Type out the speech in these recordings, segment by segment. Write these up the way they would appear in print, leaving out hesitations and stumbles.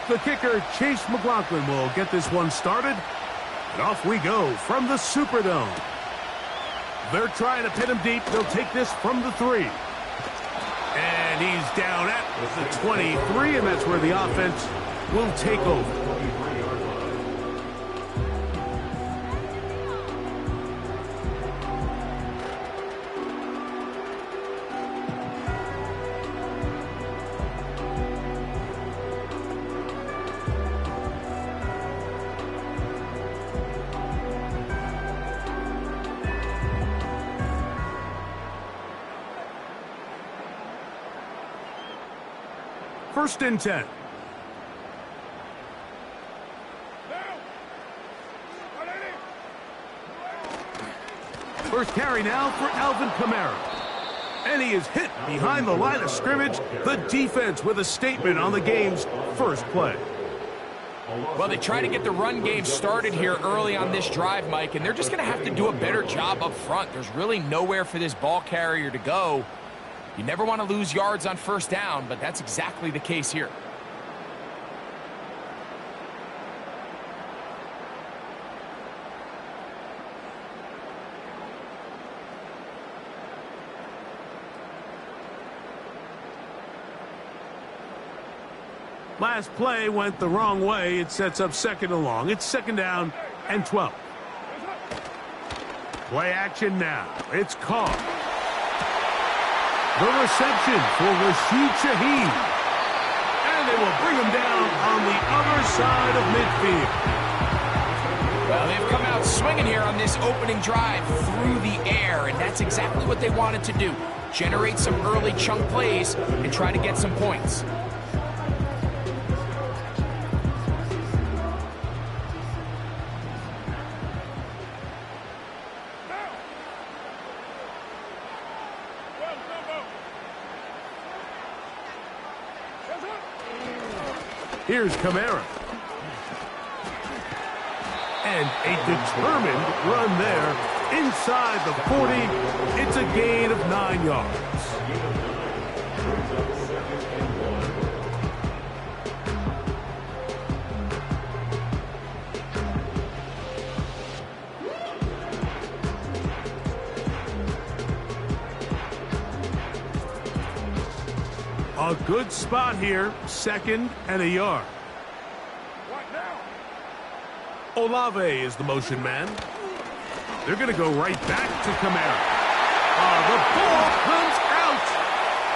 The kicker, Chase McLaughlin, will get this one started. And off we go from the Superdome. They're trying to pin him deep. They'll take this from the 3. And he's down at the 23, and that's where the offense will take over. First and 10. First carry now for Alvin Kamara. And he is hit behind the line of scrimmage. The defense with a statement on the game's first play. Well, they try to get the run game started here early on this drive, Mike, and they're just going to have to do a better job up front. There's really nowhere for this ball carrier to go. You never want to lose yards on first down, but that's exactly the case here. Last play went the wrong way. It sets up second and long. It's second down and 12. Play action now. It's caught. The reception for Rashid Shaheed. And they will bring him down on the other side of midfield. Well, they've come out swinging here on this opening drive through the air, and that's exactly what they wanted to do. Generate some early chunk plays and try to get some points. Here's Kamara. And a determined run there inside the 40. It's a gain of 9 yards. A good spot here, second and a yard. Olave is the motion man. They're going to go right back to Kamara. The ball comes out,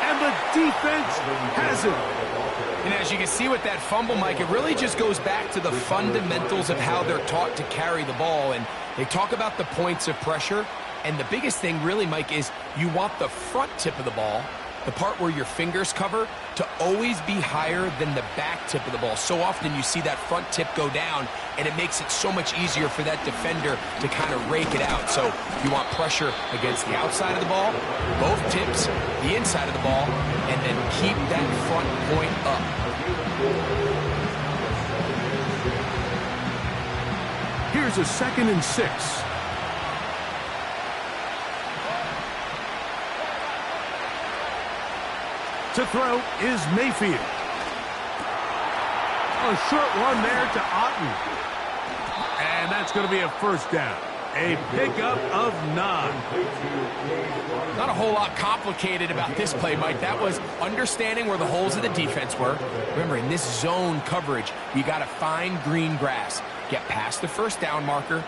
and the defense has it. And as you can see with that fumble, Mike, it really just goes back to the fundamentals of how they're taught to carry the ball. And they talk about the points of pressure. And the biggest thing really, Mike, is you want the front tip of the ball, the part where your fingers cover, to always be higher than the back tip of the ball. So often you see that front tip go down, and it makes it so much easier for that defender to kind of rake it out. So you want pressure against the outside of the ball, both tips, the inside of the ball, and then keep that front point up. Here's a 2nd and 6. To throw is Mayfield. A short run there to Otten. And that's going to be a first down. A pickup of 9. Not a whole lot complicated about this play, Mike. That was understanding where the holes of the defense were. Remember, in this zone coverage, you got to find green grass. Get past the first down marker,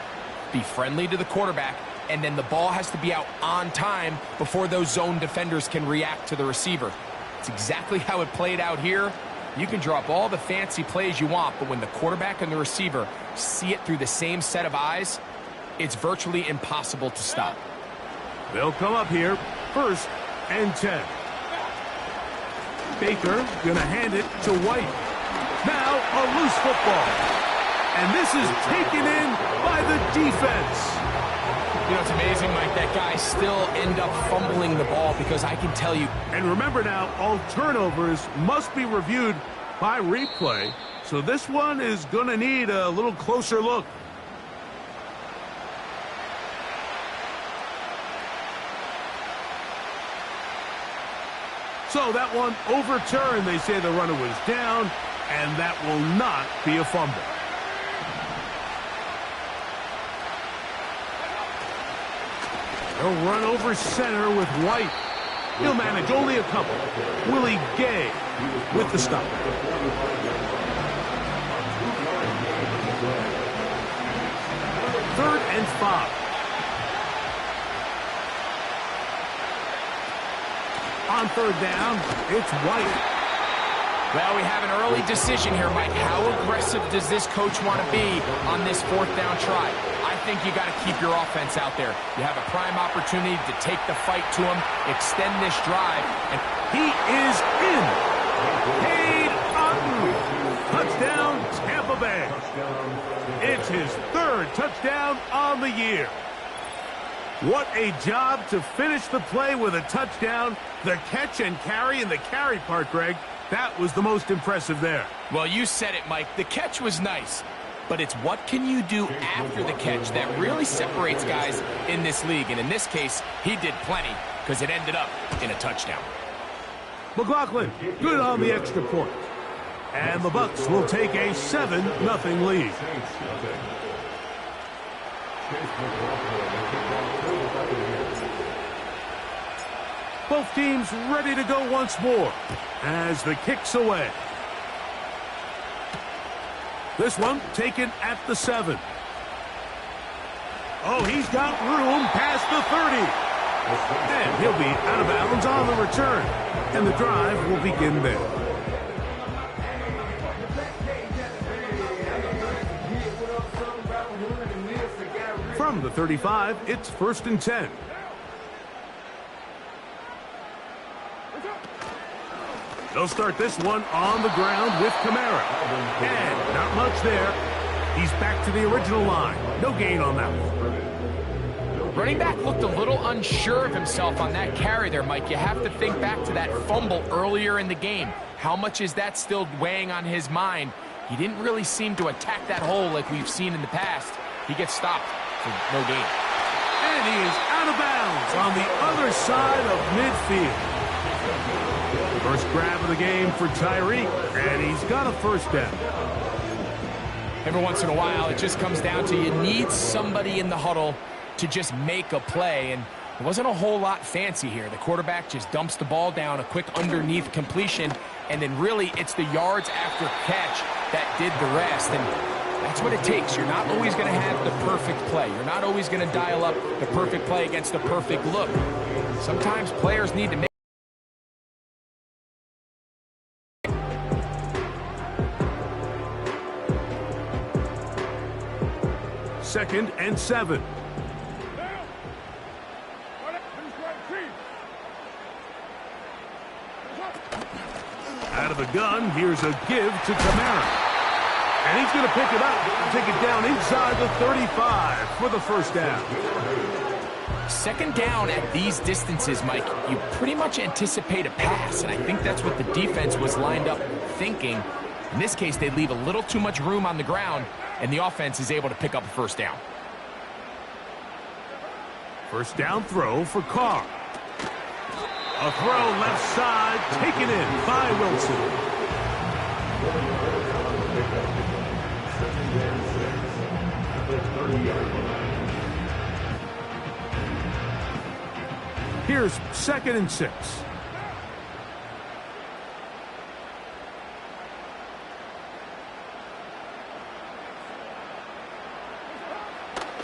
be friendly to the quarterback, and then the ball has to be out on time before those zone defenders can react to the receiver. It's exactly how it played out here. You can draw up all the fancy plays you want, but when the quarterback and the receiver see it through the same set of eyes, it's virtually impossible to stop. They'll come up here, 1st and 10. Baker gonna hand it to White. Now a loose football. And this is taken in by the defense. You know, it's amazing, Mike, that guys still end up fumbling the ball, because I can tell you. And remember now, all turnovers must be reviewed by replay. So this one is going to need a little closer look. So that one overturned. They say the runner was down, and that will not be a fumble. They'll run over center with White. He'll manage only a couple. Willie Gay with the stop. Third and 5. On third down, it's White. Well, we have an early decision here, Mike. How aggressive does this coach want to be on this fourth down try? I think you got to keep your offense out there. You have a prime opportunity to take the fight to him, extend this drive, and he is in. Cade Otton. Touchdown, Tampa Bay. It's his third touchdown on the year. What a job to finish the play with a touchdown. The catch and carry, and the carry part, Greg, that was the most impressive there. Well, you said it, Mike. The catch was nice, but it's what can you do after the catch that really separates guys in this league. And in this case, he did plenty because it ended up in a touchdown. McLaughlin, good on the extra point. And the Bucs will take a 7-0 lead. Both teams ready to go once more as the kick's away. This one taken at the 7. Oh, he's got room past the 30. And he'll be out of bounds on the return. And the drive will begin there. From the 35, it's 1st and 10. They'll start this one on the ground with Kamara. And not much there. He's back to the original line. No gain on that one. Running back looked a little unsure of himself on that carry there, Mike. You have to think back to that fumble earlier in the game. How much is that still weighing on his mind? He didn't really seem to attack that hole like we've seen in the past. He gets stopped for no gain. And he is out of bounds on the other side of midfield. First grab of the game for Tyreek, and he's got a first down. Every once in a while, it just comes down to you need somebody in the huddle to just make a play, and it wasn't a whole lot fancy here. The quarterback just dumps the ball down, a quick underneath completion, and then really it's the yards after catch that did the rest, and that's what it takes. You're not always going to have the perfect play. You're not always going to dial up the perfect play against the perfect look. Sometimes players need to make Second and 7. Out of the gun, here's a give to Kamara. And he's going to pick it up and take it down inside the 35 for the first down. Second down at these distances, Mike, you pretty much anticipate a pass, and I think that's what the defense was lined up thinking. In this case, they leave a little too much room on the ground, and the offense is able to pick up a first down. First down throw for Carr. A throw left side, taken in by Wilson. Here's 2nd and 6.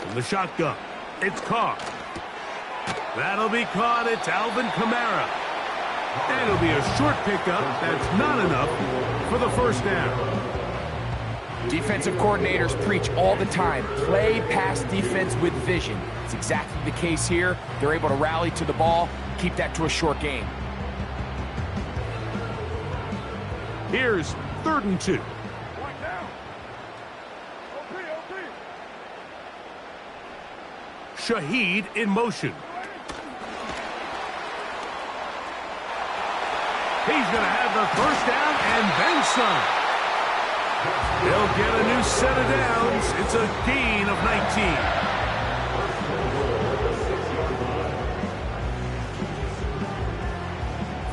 From the shotgun, it's Carr. That'll be caught. It's Alvin Kamara. And it'll be a short pickup. That's not enough for the first down. Defensive coordinators preach all the time, play pass defense with vision. It's exactly the case here. They're able to rally to the ball, keep that to a short game. Here's 3rd and 2. Shaheed in motion. He's going to have the first down and then some. They'll get a new set of downs. It's a gain of 19.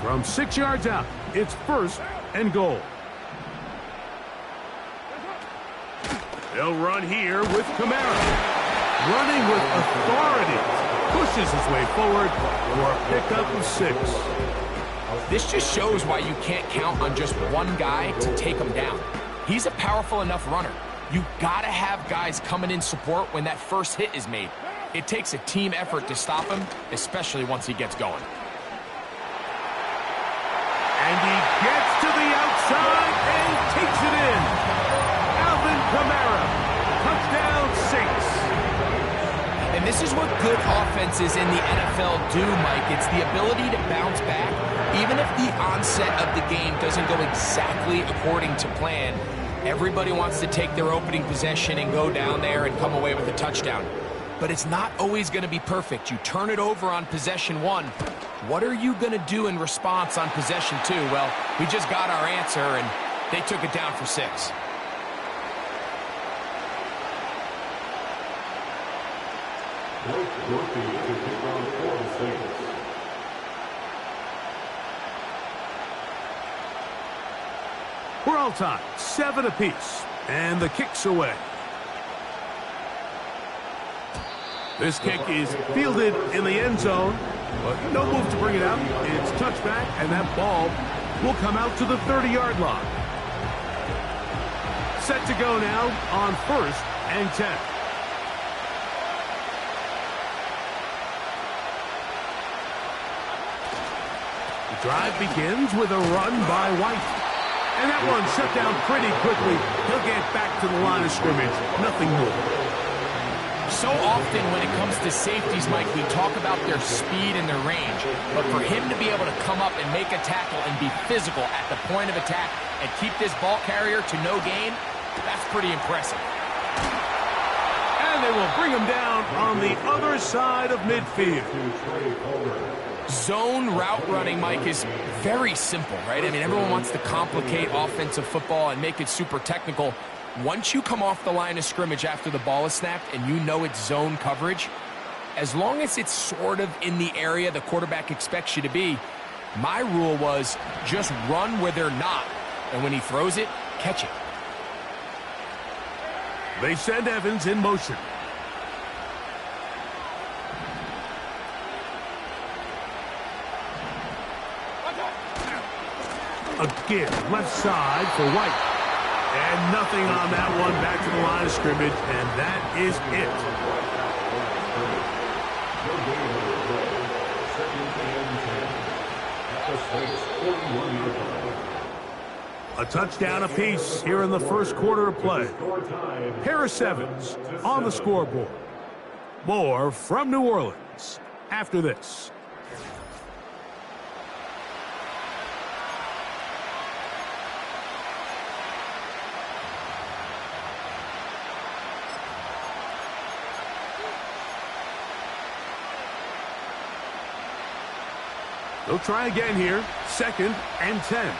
From 6 yards out, it's 1st and goal. They'll run here with Kamara. Running with authority. Pushes his way forward for a pickup of 6. This just shows why you can't count on just one guy to take him down. He's a powerful enough runner. You gotta have guys coming in support when that first hit is made. It takes a team effort to stop him, especially once he gets going. And he gets to the outside and takes it in. Alvin Kamara, touchdown 6. And this is what good offenses in the NFL do, Mike. It's the ability to bounce back, even if the onset of the game doesn't go exactly according to plan. Everybody wants to take their opening possession and go down there and come away with a touchdown. But it's not always going to be perfect. You turn it over on possession 1. What are you going to do in response on possession 2? Well, we just got our answer, and they took it down for 6. We're all tied, 7 apiece, and the kick's away. This kick is fielded in the end zone, but no move to bring it out. It's touchback, and that ball will come out to the 30-yard line. Set to go now on 1st and 10. The drive begins with a run by White. And that one shut down pretty quickly. He'll get back to the line of scrimmage. Nothing more. So often when it comes to safeties, Mike, we talk about their speed and their range. But for him to be able to come up and make a tackle and be physical at the point of attack and keep this ball carrier to no gain, that's pretty impressive. And they will bring him down on the other side of midfield. Zone route running, Mike, is very simple, right? I mean, everyone wants to complicate offensive football and make it super technical. Once you come off the line of scrimmage after the ball is snapped and you know it's zone coverage, as long as it's sort of in the area the quarterback expects you to be, my rule was just run where they're not. And when he throws it, catch it. They send Evans in motion. Again, left side for White. And nothing on that one, back to the line of scrimmage, and that is it. A touchdown apiece here in the first quarter of play. Harris Evans on the scoreboard. More from New Orleans after this. They'll try again here. 2nd and 10.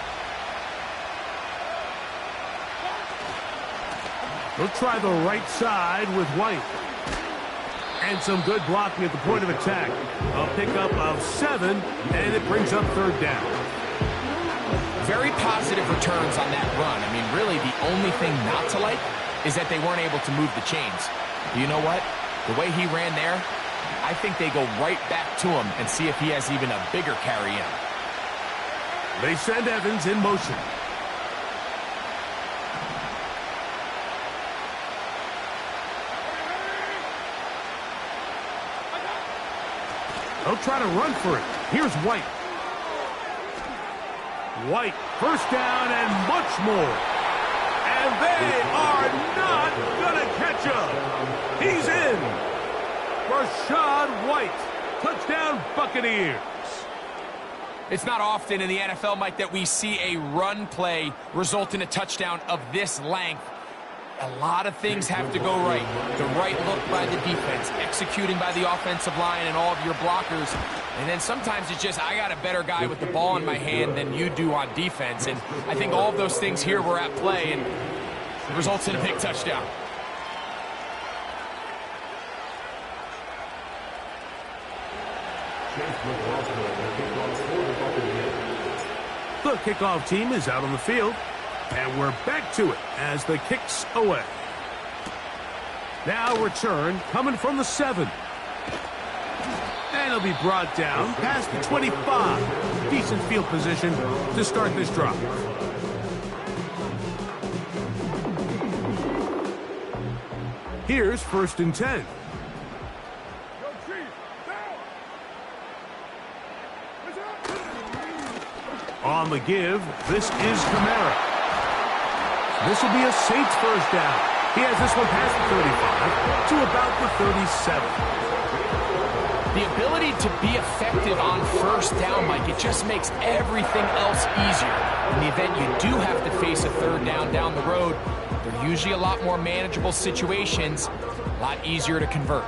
They'll try the right side with White. And some good blocking at the point of attack. A pickup of 7, and it brings up 3rd down. Very positive returns on that run. I mean, really, the only thing not to like is that they weren't able to move the chains. You know what? The way he ran there, I think they go right back to him and see if he has even a bigger carry in. They send Evans in motion. They'll try to run for it. Here's White. White, 1st down and much more. And they are not going to catch him. He's in. Rashad White, touchdown Buccaneers. It's not often in the NFL, Mike, that we see a run play result in a touchdown of this length. A lot of things have to go right. The right look by the defense, executing by the offensive line and all of your blockers. And then sometimes it's just, I got a better guy with the ball in my hand than you do on defense. And I think all of those things here were at play. And Results in a big touchdown. The kickoff team is out on the field, and we're back to it as the kick's away. Now return coming from the 7. And it'll be brought down past the 25. Decent field position to start this drive. Here's 1st and 10. On the give, this is Kamara. This will be a Saints first down. He has this one past the 35 to about the 37. The ability to be effective on 1st down, Mike, it just makes everything else easier. In the event you do have to face a 3rd down the road, they're usually a lot more manageable situations, a lot easier to convert.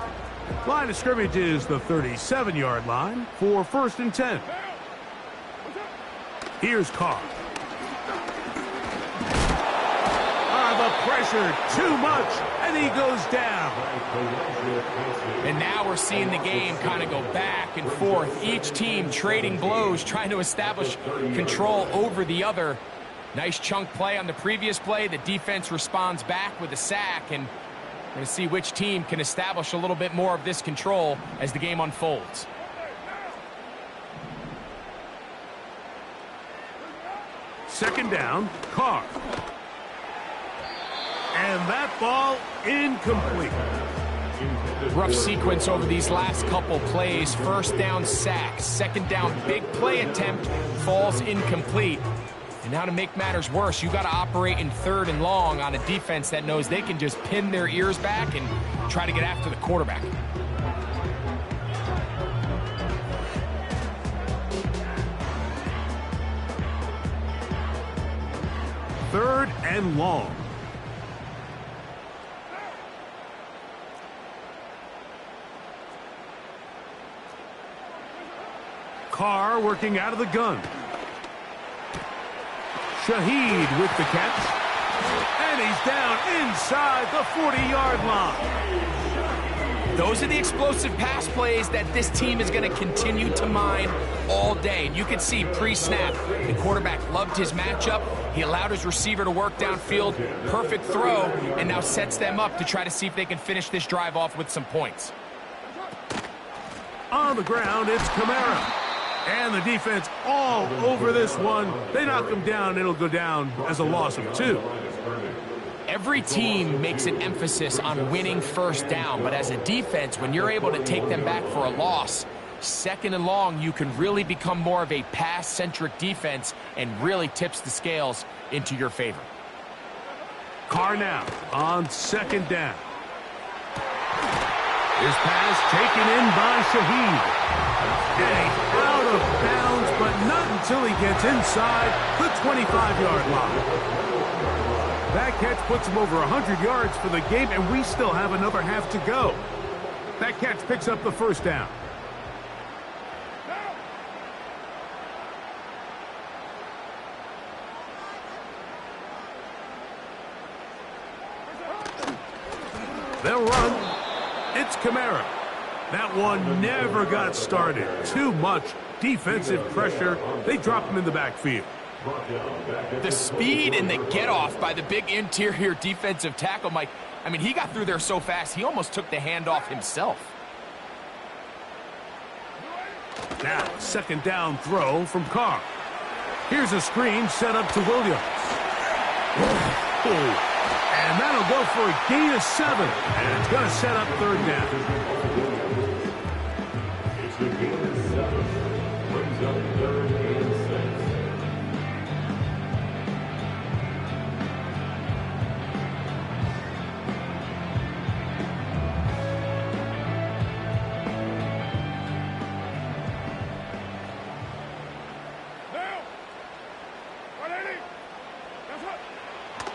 Line of scrimmage is the 37-yard line for 1st and 10. Here's Carr. The pressure, too much, and he goes down. And now we're seeing the game kind of go back and forth. Each team trading blows, trying to establish control over the other. Nice chunk play on the previous play. The defense responds back with a sack, and we're going to see which team can establish a little bit more of this control as the game unfolds. Second down, Carr. And that ball incomplete. Rough sequence over these last couple plays. 1st down sack. 2nd down big play attempt falls incomplete. And now to make matters worse, you got to operate in 3rd and long on a defense that knows they can just pin their ears back and try to get after the quarterback. Third and long. Carr working out of the gun. Shaheed with the catch. And he's down inside the 40-yard line. Those are the explosive pass plays that this team is going to continue to mine all day. And you can see pre-snap, the quarterback loved his matchup. He allowed his receiver to work downfield. Perfect throw, and now sets them up to try to see if they can finish this drive off with some points. On the ground, it's Kamara. And the defense all over this one. They knock him down. It'll go down as a loss of 2. Every team makes an emphasis on winning 1st down, but as a defense, when you're able to take them back for a loss, 2nd and long, you can really become more of a pass-centric defense and really tips the scales into your favor. Carr now on 2nd down. His pass taken in by Shaheed. And he's out of bounds, but not until he gets inside the 25-yard line. That catch puts him over 100 yards for the game, and we still have another half to go. That catch picks up the 1st down. They'll run. It's Kamara. That one never got started. Too much defensive pressure. They drop him in the backfield. The speed and the get-off by the big interior defensive tackle, Mike. I mean, he got through there so fast, he almost took the handoff himself. Now, 2nd down throw from Carr. Here's a screen set up to Williams. And that'll go for a gain of 7. And it's going to set up 3rd down. It's the gain of 7. Brings up 3rd and 6.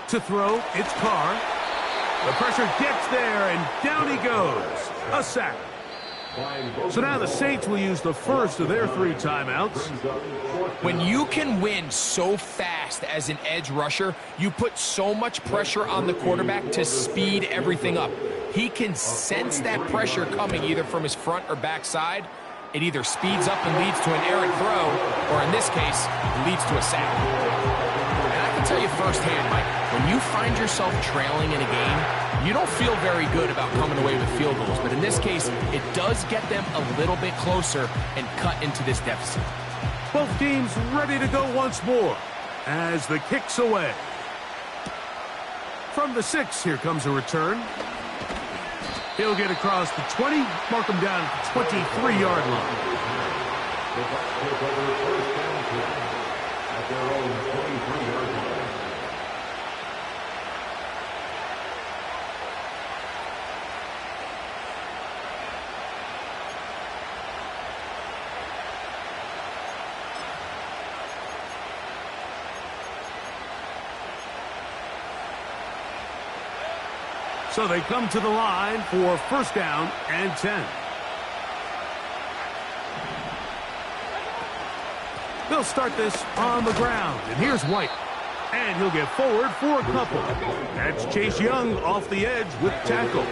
To throw, it's Carr. The pressure gets there, and down he goes. A sack. So now the Saints will use the first of their 3 timeouts. When you can win so fast as an edge rusher, you put so much pressure on the quarterback to speed everything up. He can sense that pressure coming either from his front or back side. It either speeds up and leads to an errant throw, or in this case, leads to a sack. And I can tell you firsthand, Mike, when you find yourself trailing in a game, you don't feel very good about coming away with field goals. But in this case, it does get them a little bit closer and cut into this deficit. Both teams ready to go once more as the kick's away. From the 6, here comes a return. He'll get across the 20, mark him down at the 23-yard line. The Bucs take over the first down at their own 23-yard line. So they come to the line for first down and 10. They'll start this on the ground, and here's White. And he'll get forward for a couple. That's Chase Young off the edge with tackle.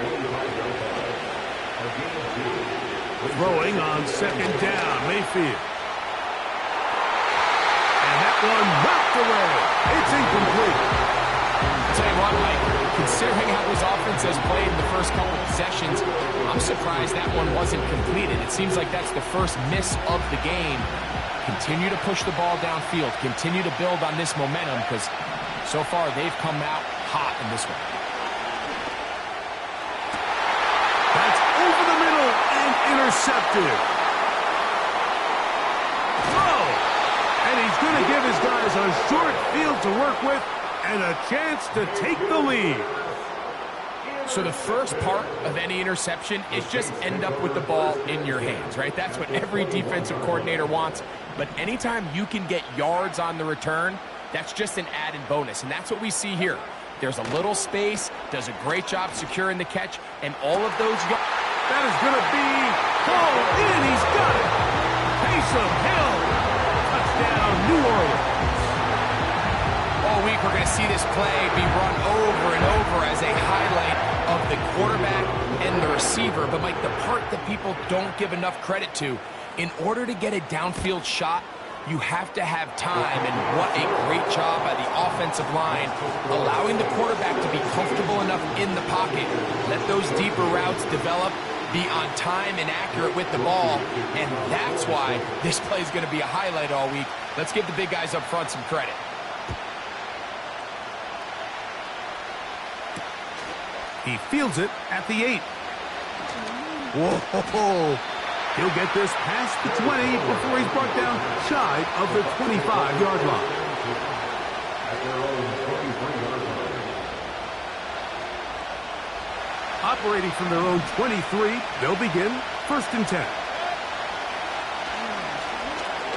Throwing on second down, Mayfield. And that one knocked away. It's incomplete. I'll tell you what, Mike, considering how this offense has played in the first couple of possessions, I'm surprised that one wasn't completed. It seems like that's the first miss of the game. Continue to push the ball downfield. Continue to build on this momentum because so far they've come out hot in this one. That's over the middle and intercepted. Throw! And he's going to give his guys a short field to work with and a chance to take the lead. So the first part of any interception is just end up with the ball in your hands, right? That's what every defensive coordinator wants. But anytime you can get yards on the return, that's just an added bonus. And that's what we see here. There's a little space, does a great job securing the catch, and all of those yards. That is going to be called in. He's got it. Taysom Hill. Touchdown, New Orleans. All week we're going to see this play be run over and over as a highlight of the quarterback and the receiver. But, Mike, the part that people don't give enough credit to, in order to get a downfield shot, you have to have time, and what a great job by the offensive line, allowing the quarterback to be comfortable enough in the pocket, let those deeper routes develop, be on time and accurate with the ball, and that's why this play is going to be a highlight all week. Let's give the big guys up front some credit. He fields it at the 8. Whoa! He'll get this past the 20 before he's brought down shy of the 25-yard line. Operating from their own 23, they'll begin first and 10.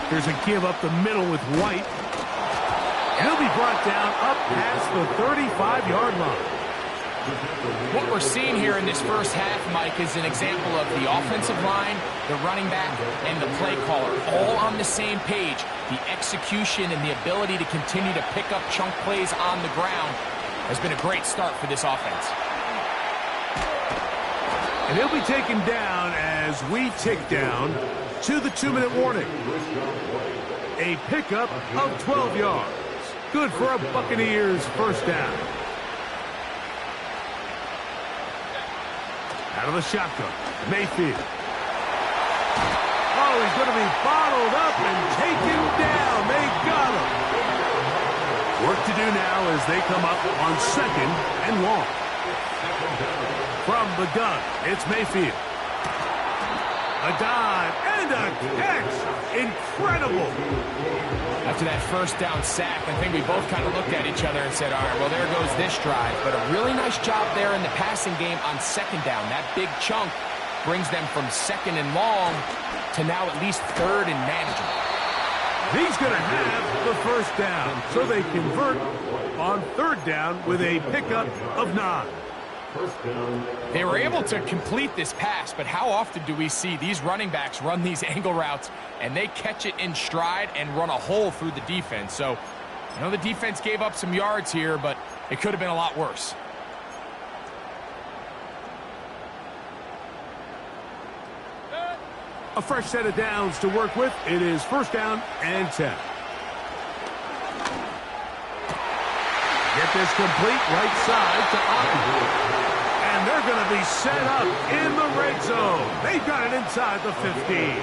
Here's a give up the middle with White. He'll be brought down up past the 35-yard line. What we're seeing here in this first half, Mike, is an example of the offensive line, the running back, and the play caller all on the same page. The execution and the ability to continue to pick up chunk plays on the ground has been a great start for this offense. And he'll be taken down as we tick down to the 2-minute warning. A pickup of 12 yards. Good for a Buccaneers first down. Out of the shotgun, Mayfield. Oh, he's going to be bottled up and taken down. They got him. Work to do now as they come up on second and long. From the gun, it's Mayfield. A dive and a catch. Incredible. After that first down sack, I think we both kind of looked at each other and said, all right, well, there goes this drive. But a really nice job there in the passing game on second down. That big chunk brings them from second and long to now at least third and manageable. He's going to have the first down, so they convert on third down with a pickup of 9. First down. They were able to complete this pass, but how often do we see these running backs run these angle routes and they catch it in stride and run a hole through the defense? So, you know, the defense gave up some yards here, but it could have been a lot worse. A fresh set of downs to work with. It is first down and 10. Get this complete right side to Otten. And they're going to be set up in the red zone. They've got it inside the 15.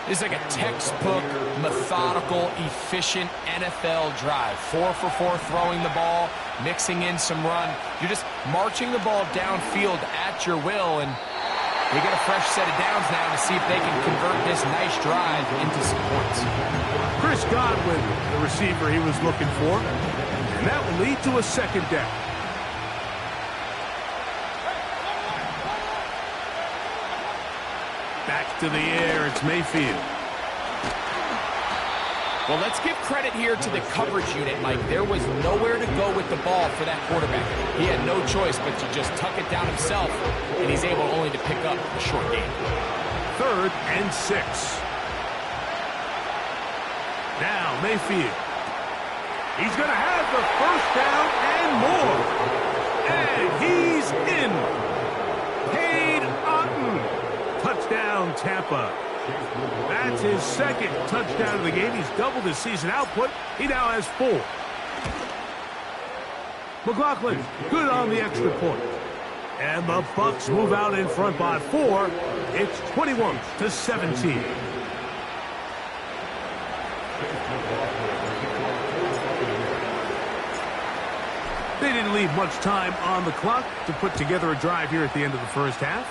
This is like a textbook, methodical, efficient NFL drive. 4 for 4 throwing the ball, mixing in some run. You're just marching the ball downfield at your will, and they get a fresh set of downs now to see if they can convert this nice drive into some points. Chris Godwin, the receiver he was looking for, and that will lead to a second down. Back to the air, it's Mayfield. Well, let's give credit here to the coverage unit, Mike. There was nowhere to go with the ball for that quarterback. He had no choice but to just tuck it down himself, and he's able only to pick up a short gain. 3rd and 6. Now Mayfield. He's going to have the first down and more. And he's in. Cade Otton. Touchdown, Tampa. That's his second touchdown of the game. He's doubled his season output. He now has 4. McLaughlin, good on the extra point. And the Bucs move out in front by 4. It's 21-17. They didn't leave much time on the clock to put together a drive here at the end of the first half.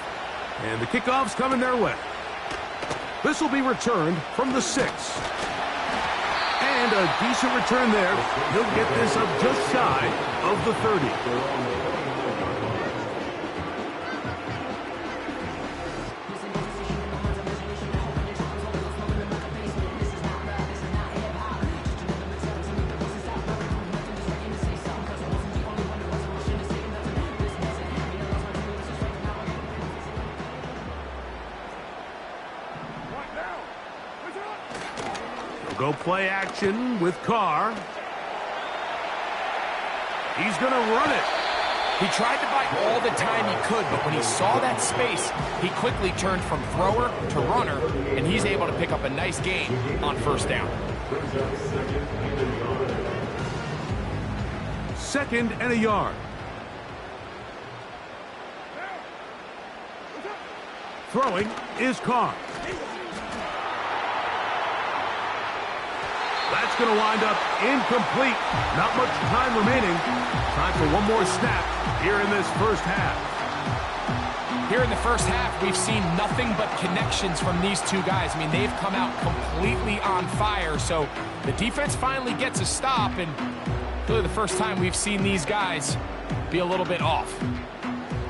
And the kickoff's coming their way. This will be returned from the 6. And a decent return there. He'll get this up just shy of the 30. Go play action with Carr. He's going to run it. He tried to buy all the time he could, but when he saw that space, he quickly turned from thrower to runner, and he's able to pick up a nice gain on first down. 2nd and a yard. Throwing is Carr. That's going to wind up incomplete. Not much time remaining. Time for one more snap here in this first half. Here in the first half, we've seen nothing but connections from these two guys. I mean, they've come out completely on fire. So the defense finally gets a stop, and really the first time we've seen these guys be a little bit off.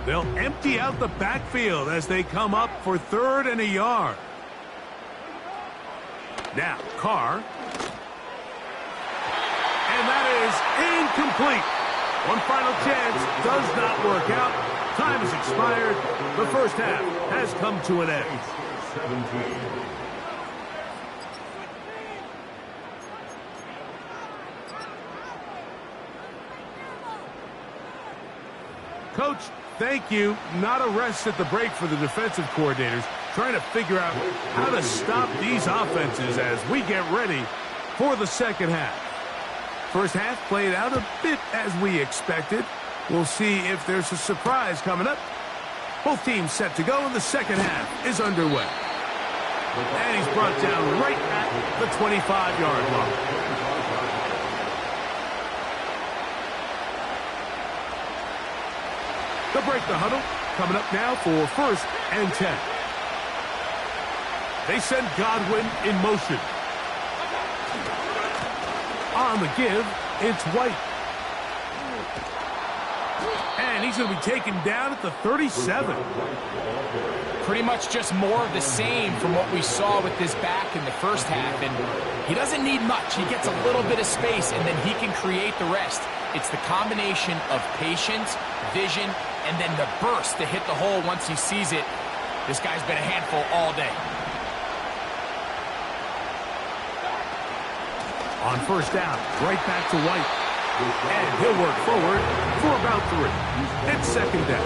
They'll empty out the backfield as they come up for 3rd and a yard. Now, Carr. And that is incomplete. One final chance does not work out. Time has expired. The first half has come to an end. Coach, thank you. Not a rest at the break for the defensive coordinators, trying to figure out how to stop these offenses as we get ready for the second half. First half played out a bit as we expected. We'll see if there's a surprise coming up. Both teams set to go, and the second half is underway. And he's brought down right at the 25-yard line. They'll break the huddle. Coming up now for 1st and 10. They send Godwin in motion. On the give, it's White. And he's going to be taken down at the 37. Pretty much just more of the same from what we saw with this back in the first half. And he doesn't need much. He gets a little bit of space, and then he can create the rest. It's the combination of patience, vision, and then the burst to hit the hole once he sees it. This guy's been a handful all day. On first down, right back to White. And he'll work forward for about 3. It's second down.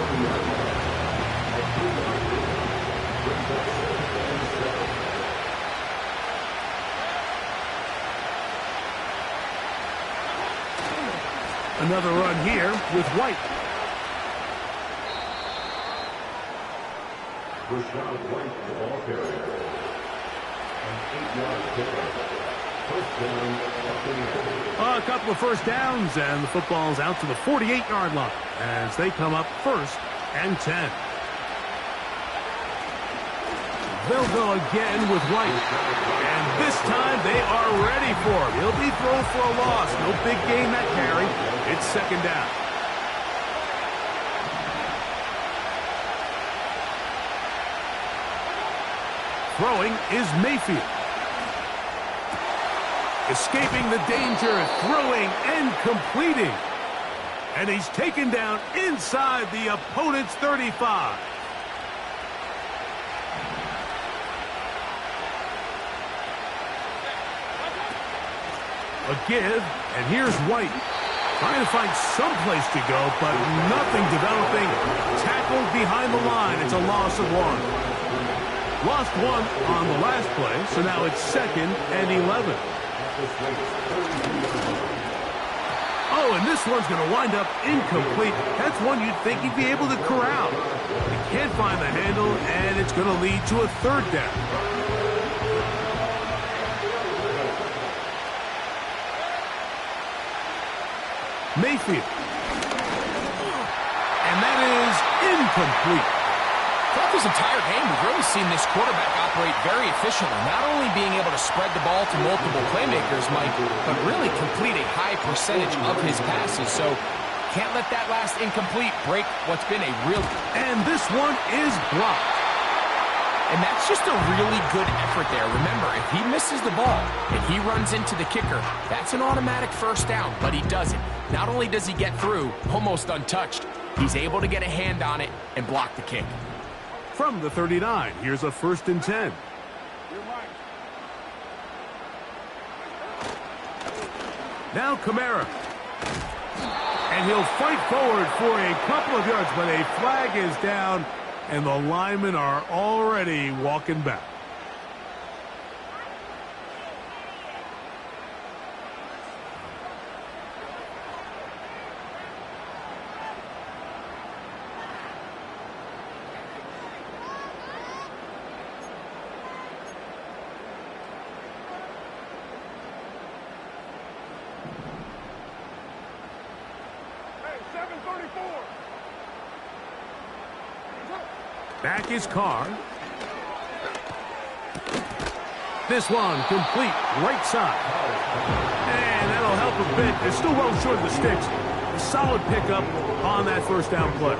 Another run here with White. Rashad White, the ball carrier. An 8-yard pickup. First down, A couple of first downs, and the football's out to the 48-yard line as they come up first and 10. They'll go again with White. And this time they are ready for him. He'll be thrown for a loss. No big gain that carry. It's second down. Throwing is Mayfield. Escaping the danger, throwing and completing. And he's taken down inside the opponent's 35. A give, and here's White. Trying to find some place to go, but nothing developing. Tackled behind the line. It's a loss of 1. Lost 1 on the last play, so now it's second and 11. Oh, and this one's going to wind up incomplete. That's one you'd think he'd be able to corral. He can't find the handle, and it's going to lead to a third down. Mayfield. And that is incomplete. Throughout this entire game, we've really seen this quarterback operate very efficiently, not only being able to spread the ball to multiple playmakers, Mike, but really complete a high percentage of his passes. So can't let that last incomplete break what's been a real... And this one is blocked. And that's just a really good effort there. Remember, if he misses the ball and he runs into the kicker, that's an automatic first down, but he doesn't. Not only does he get through, almost untouched, he's able to get a hand on it and block the kick. From the 39, here's a first and 10. Now Kamara. And he'll fight forward for a couple of yards, but a flag is down, and the linemen are already walking back. Back is Carr. This one complete right side. And that'll help a bit. They're still well short of the sticks. A solid pickup on that first down play.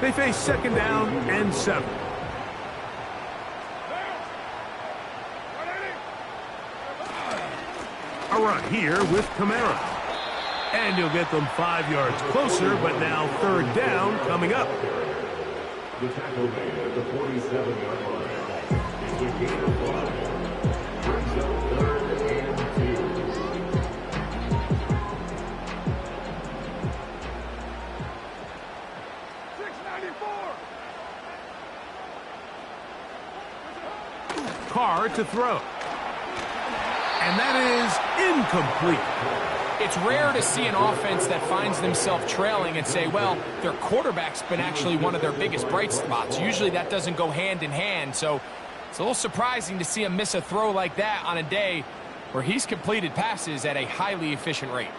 They face second down and 7. A run here with Kamara. And you'll get them 5 yards closer, but now third down coming up. The tackle made at the 47-yard line. It's a gain of 5. Brings up third and 2. 694. Carr to throw. And that is incomplete. It's rare to see an offense that finds themselves trailing and say, well, their quarterback's been actually one of their biggest bright spots. Usually that doesn't go hand in hand, so it's a little surprising to see him miss a throw like that on a day where he's completed passes at a highly efficient rate.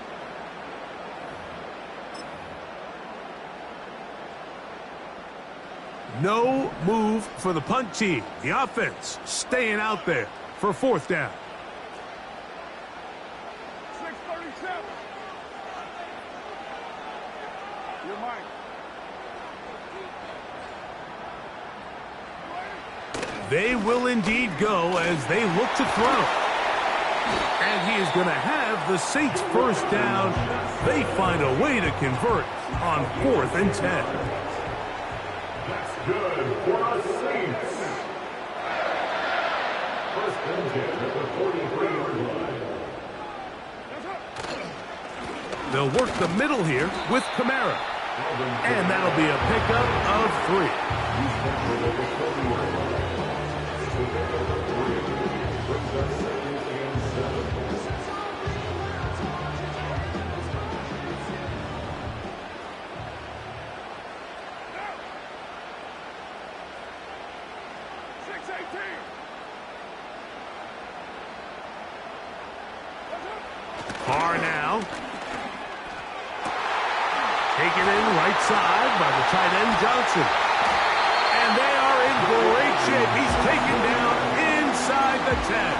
No move for the punt team. The offense staying out there for fourth down. They will indeed go as they look to throw. And he is going to have the Saints first down. They find a way to convert on 4th and 10. That's good for the Saints. First and 10 at the 43-yard line. They'll work the middle here with Kamara. And that'll be a pickup of 3. Carr now. Taken in right side by the tight end Johnson. And they are in great shape. He's taken down inside the 10.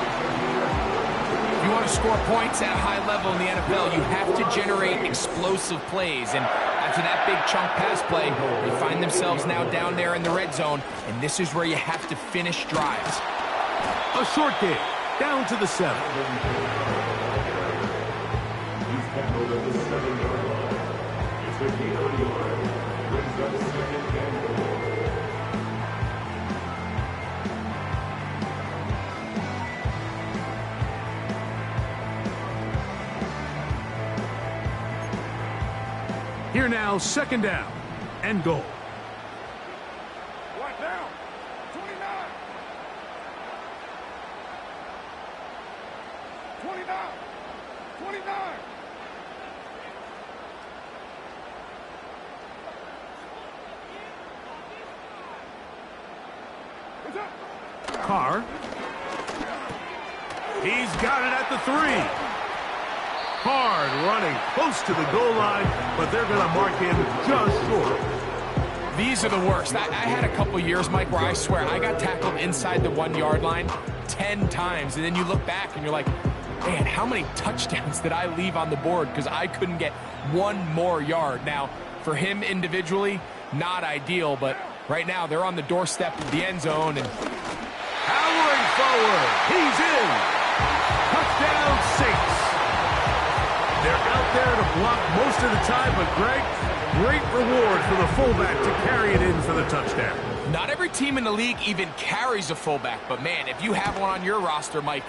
If you want to score points at a high level in the NFL, you have to generate explosive plays. And after that big chunk pass play, they find themselves now down there in the red zone. And this is where you have to finish drives. A short game, down to the 7. Tackled at the 7-yard line. It's a gain of 1 yard. Brings up 2nd and goal. Here now, 2nd down and goal. Right down. 29. 29. 29. Carr. He's got it at the 3. Hard running close to the goal line, but they're going to mark him just short. These are the worst. I had a couple years, Mike, where I swear I got tackled inside the 1-yard line 10 times. And then you look back and you're like, man, how many touchdowns did I leave on the board because I couldn't get one more yard? Now, for him individually, not ideal, but right now they're on the doorstep of the end zone. And powering forward. He's in. Touchdown, Saints. They're out there to block most of the time, but Greg, great reward for the fullback to carry it in for the touchdown. Not every team in the league even carries a fullback, but man, if you have one on your roster, Mike,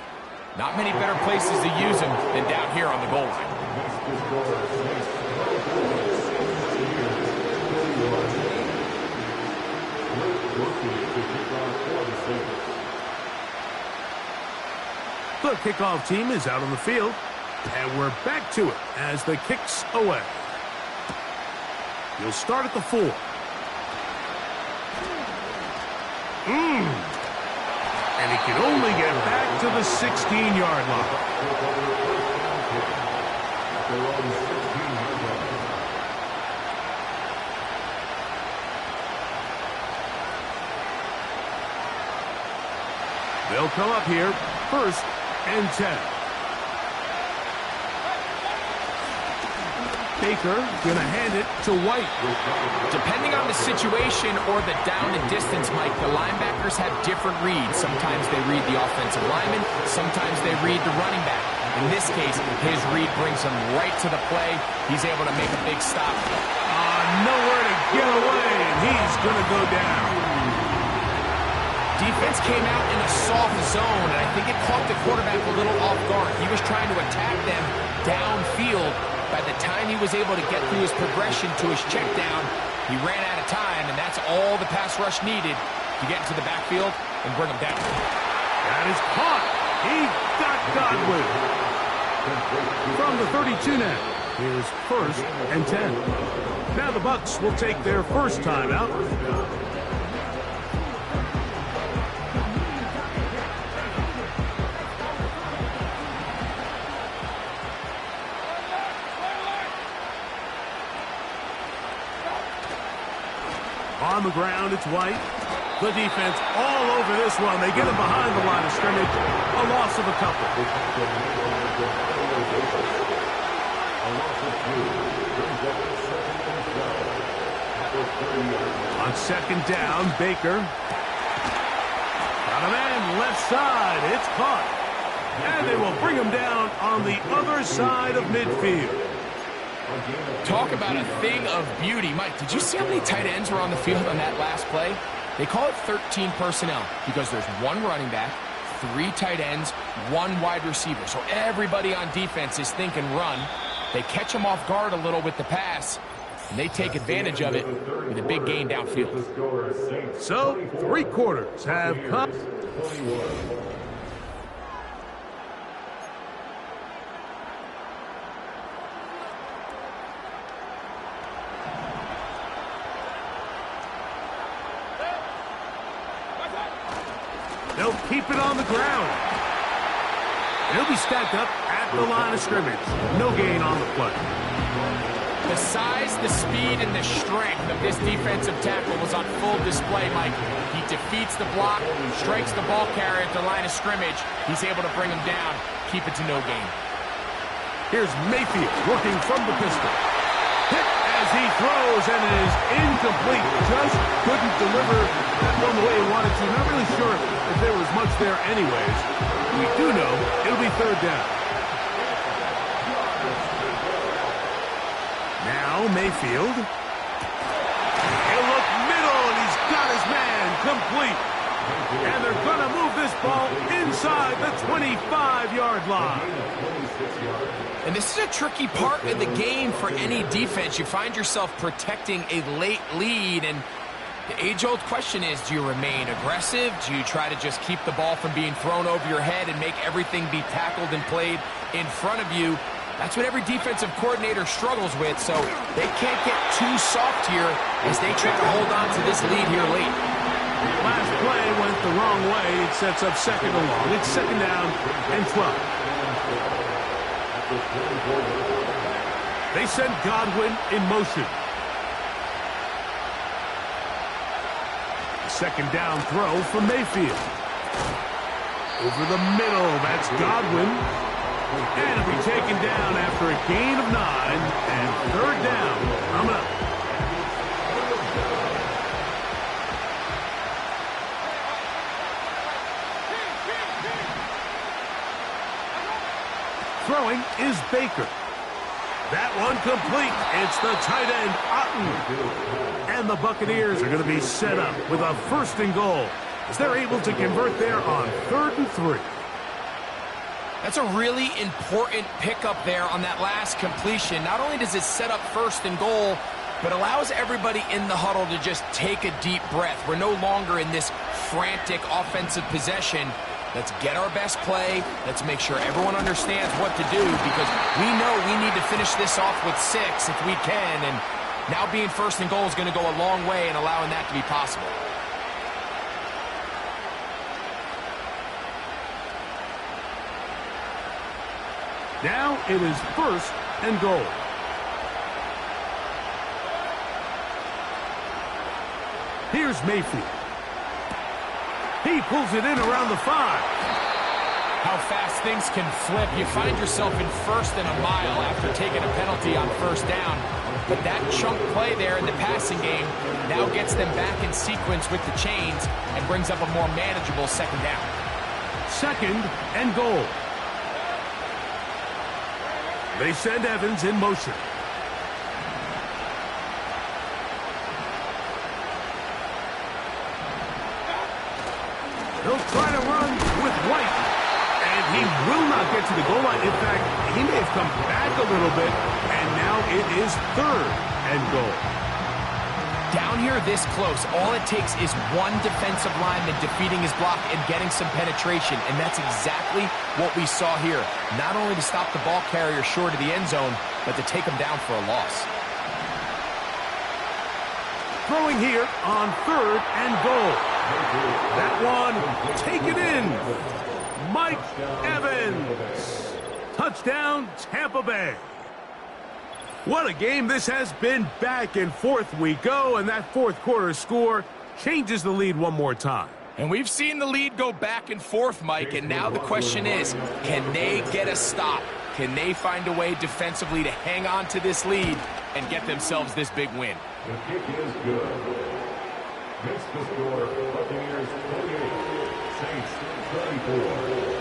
not many better places to use him than down here on the goal line. The kickoff team is out on the field, and we're back to it as the kick's away. He'll start at the 4. And he can only get back to the 16-yard line. They'll come up here, 1st and 10. Baker gonna hand it to White. Depending on the situation or the down and distance, Mike, the linebackers have different reads. Sometimes they read the offensive lineman, sometimes they read the running back. In this case, his read brings him right to the play. He's able to make a big stop. Nowhere to get away, and he's gonna go down. Defense came out in a soft zone, and I think it caught the quarterback a little off guard. He was trying to attack them downfield. By the time he was able to get through his progression to his check down, he ran out of time, and that's all the pass rush needed to get into the backfield and bring him down. That is caught. He got Godwin. From the 32 now, here's 1st and 10. Now the Bucs will take their first timeout. On the ground, it's White. The defense all over this one. They get him behind the line of scrimmage. A loss of a couple. A loss of 2. Brings up 2nd and 12. On second down, Baker. Got a man left side. It's caught. And they will bring him down on the other side of midfield. Talk about a thing of beauty. Mike, did you see how many tight ends were on the field on that last play? They call it 13 personnel because there's one running back, 3 tight ends, 1 wide receiver. So everybody on defense is thinking run. They catch them off guard a little with the pass, and they take advantage of it with a big gain downfield. So, 3 quarters have come. They'll keep it on the ground. He'll be stacked up at the line of scrimmage. No gain on the play. The size, the speed, and the strength of this defensive tackle was on full display, Mike. He defeats the block, strikes the ball carrier at the line of scrimmage. He's able to bring him down, keep it to no gain. Here's Mayfield working from the pistol. Hit as he throws, and it is incomplete. Just couldn't deliver that one the way he wanted to. Not really sure if there was much there anyways. We do know it'll be 3rd down. Now Mayfield. He'll look middle, and he's got his man complete. And they're going to move this ball inside the 25-yard line. And this is a tricky part of the game for any defense. You find yourself protecting a late lead, and the age-old question is, do you remain aggressive? Do you try to just keep the ball from being thrown over your head and make everything be tackled and played in front of you? That's what every defensive coordinator struggles with, so they can't get too soft here as they try to hold on to this lead here late. Last play went the wrong way. It sets up 2nd and long. It's 2nd down and 12. They send Godwin in motion. Second down throw for Mayfield. Over the middle, that's Godwin. And it'll be taken down after a gain of 9 and 3rd down. Coming up. Throwing is Baker. That one complete. It's the tight end, Otten. And the Buccaneers are going to be set up with a 1st and goal as they're able to convert there on 3rd and 3. That's a really important pickup there on that last completion. Not only does it set up 1st and goal, but allows everybody in the huddle to just take a deep breath. We're no longer in this frantic offensive possession. Let's get our best play. Let's make sure everyone understands what to do because we know we need to finish this off with 6 if we can. And now being 1st and goal is going to go a long way in allowing that to be possible. Now it is 1st and goal. Here's Mayfield. He pulls it in around the 5. How fast things can flip. You find yourself in 1st and a mile after taking a penalty on 1st down. But that chunk play there in the passing game now gets them back in sequence with the chains and brings up a more manageable 2nd down. 2nd and goal. They send Evans in motion. He'll try to run with White. And he will not get to the goal line. In fact, he may have come back a little bit. And now it is 3rd and goal. Down here this close, all it takes is one defensive lineman defeating his block and getting some penetration, and that's exactly what we saw here. Not only to stop the ball carrier short of the end zone, but to take him down for a loss. Throwing here on 3rd and goal. That one taken in. Mike Evans. Touchdown, Tampa Bay. What a game this has been. Back and forth we go, and that 4th quarter score changes the lead one more time. And we've seen the lead go back and forth, Mike, and now the question is, can they get a stop? Can they find a way defensively to hang on to this lead and get themselves this big win. The kick is good. Makes the score Buccaneers 28, Saints 34.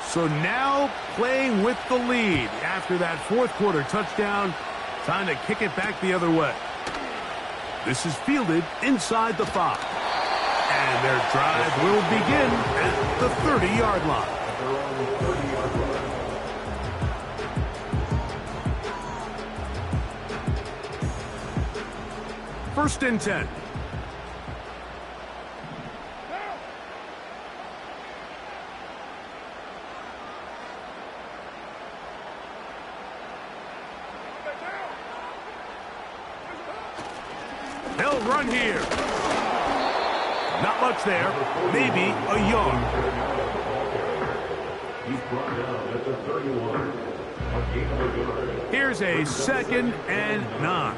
So now playing with the lead after that fourth quarter touchdown. Time to kick it back the other way. This is fielded inside the 5. And their drive will begin at the 30-yard line. First and 10. They'll run here. Not much there. Maybe a yard. He's brought down at the 31. A gain of a yard. Here's a 2nd and 9.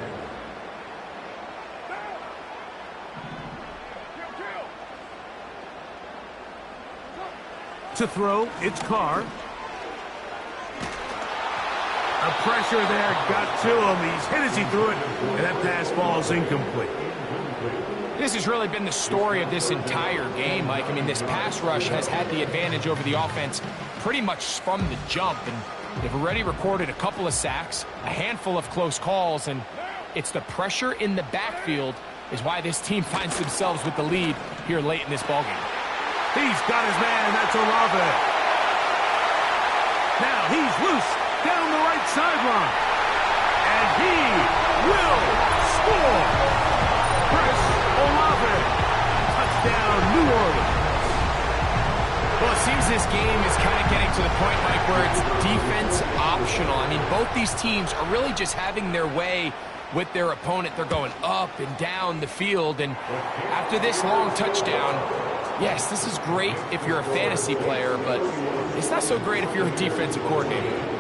To throw, it's Carr. The pressure there got to him. He's hit as he threw it, and that pass falls incomplete. This has really been the story of this entire game, Mike. I mean, this pass rush has had the advantage over the offense pretty much from the jump, and they've already recorded a couple of sacks, a handful of close calls, and it's the pressure in the backfield is why this team finds themselves with the lead here late in this ballgame. He's got his man. That's Olave. Now he's loose down the right sideline. And he will score. Chris Olave. Touchdown, New Orleans. Well, it seems this game is kind of getting to the point, Mike, where it's defense optional. I mean, both these teams are really just having their way with their opponent. They're going up and down the field. And after this long touchdown, yes, this is great if you're a fantasy player, but it's not so great if you're a defensive coordinator.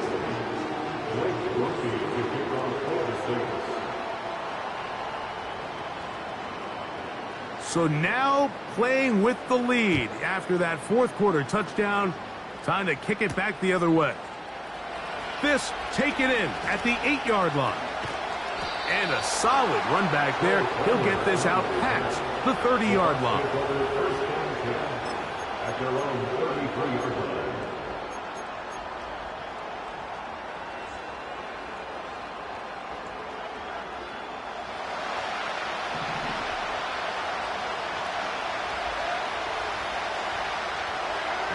So now playing with the lead after that fourth quarter touchdown. Time to kick it back the other way. This taken in at the 8-yard line. And a solid run back there. He'll get this out past the 30-yard line. At their own 33-yard line.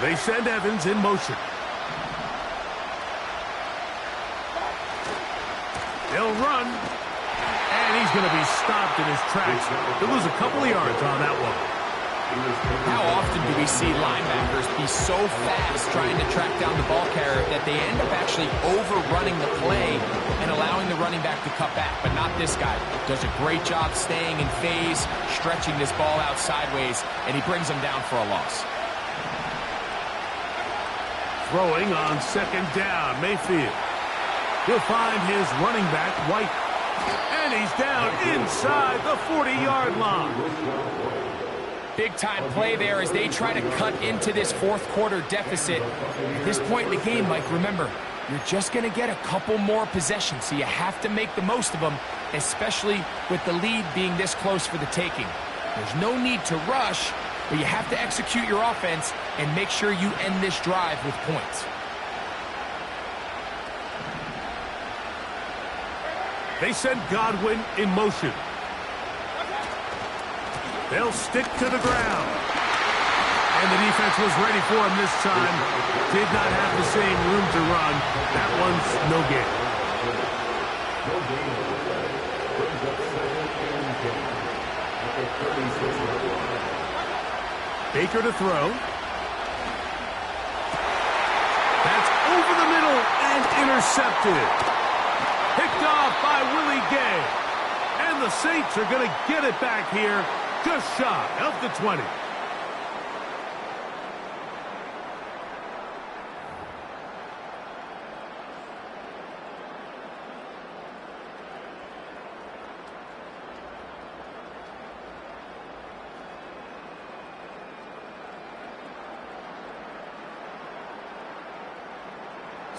They send Evans in motion. They'll run. And he's going to be stopped in his tracks. He'll lose a couple of yards on that one. How often do we see linebackers be so fast trying to track down the ball carrier that they end up actually overrunning the play and allowing the running back to cut back? But not this guy. Does a great job staying in phase, stretching this ball out sideways, and he brings him down for a loss. Throwing on 2nd down, Mayfield. He'll find his running back, White. And he's down inside the 40-yard line. Big-time play there as they try to cut into this fourth quarter deficit. At this point in the game, Mike, remember, you're just going to get a couple more possessions, so you have to make the most of them, especially with the lead being this close for the taking. There's no need to rush, but you have to execute your offense and make sure you end this drive with points. They send Godwin in motion. They'll stick to the ground. And the defense was ready for him this time. Did not have the same room to run. That one's no gain. Baker to throw. That's over the middle and intercepted. Picked off by Willie Gay. And the Saints are going to get it back here just shy of the 20.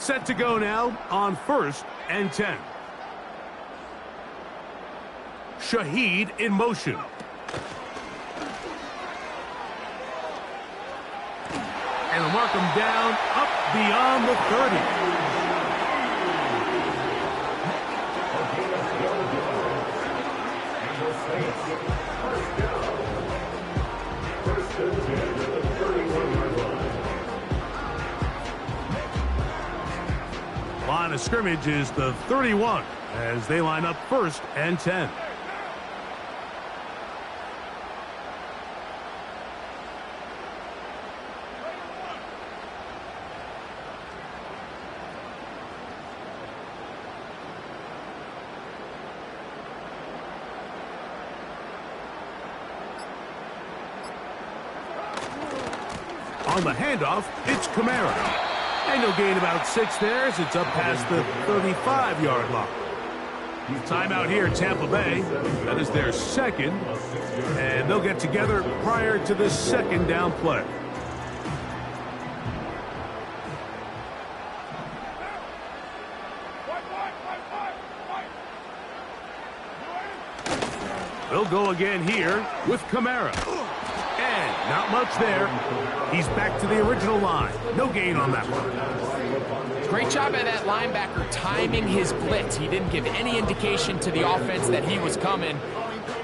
Set to go now on 1st and 10. Shaheed in motion. And will mark him down up beyond the 30. Line of scrimmage is the 31 as they line up 1st and 10. On the handoff, it's Kamara. And he'll gain about 6 there as it's up past the 35-yard line. Timeout here, Tampa Bay. That is their second. And they'll get together prior to the second down play. They'll go again here with Kamara. And not much there. He's back to the original line. No gain on that one. Great job by that linebacker timing his blitz. He didn't give any indication to the offense that he was coming.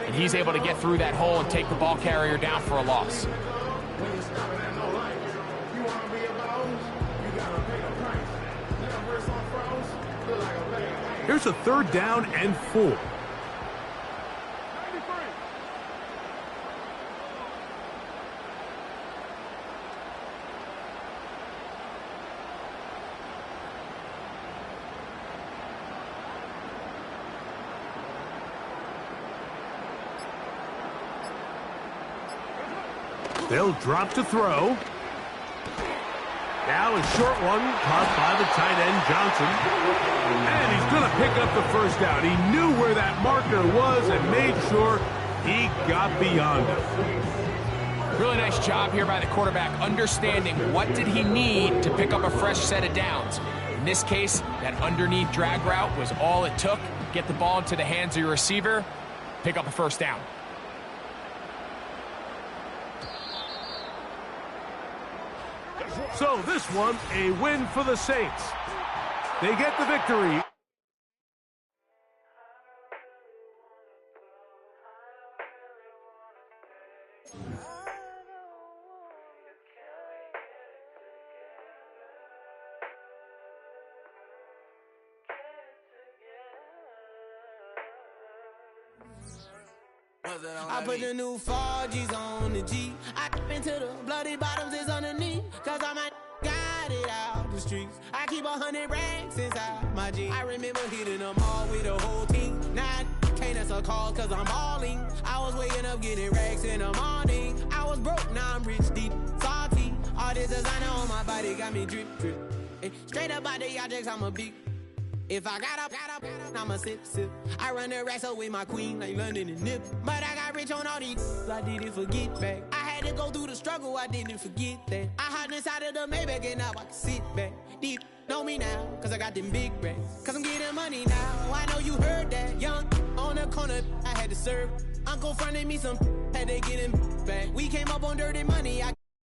And he's able to get through that hole and take the ball carrier down for a loss. Here's a 3rd down and 4. They'll drop to throw. Now a short one caught by the tight end, Johnson. And he's going to pick up the 1st down. He knew where that marker was and made sure he got beyond it. Really nice job here by the quarterback, understanding what did he need to pick up a fresh set of downs. In this case, that underneath drag route was all it took. Get the ball into the hands of your receiver, pick up a 1st down. So this one, a win for the Saints. They get the victory. I put the new 4Gs on the G. I into the bloody bottoms is underneath. Cause I might got it out the streets. I keep 100 racks inside my jeans. I remember hitting them all with the whole team. Now I can't answer calls cause I'm balling. I was waking up getting racks in the morning. I was broke, now I'm rich, deep, salty. All this designer on my body got me drip, drip. Straight up out the objects, I'm a big. If I got up, I'ma sip. I run the racks up with my queen like London and Nip. But I got rich on all these, I didn't forget back. I had to go through the struggle, I didn't forget that. I hopped inside of the Maybach and now I can sit back. Deep, know me now, cause I got them big racks. Cause I'm getting money now, I know you heard that. Young, on the corner, I had to serve. Uncle fronted me some, had to get him back. We came up on dirty money,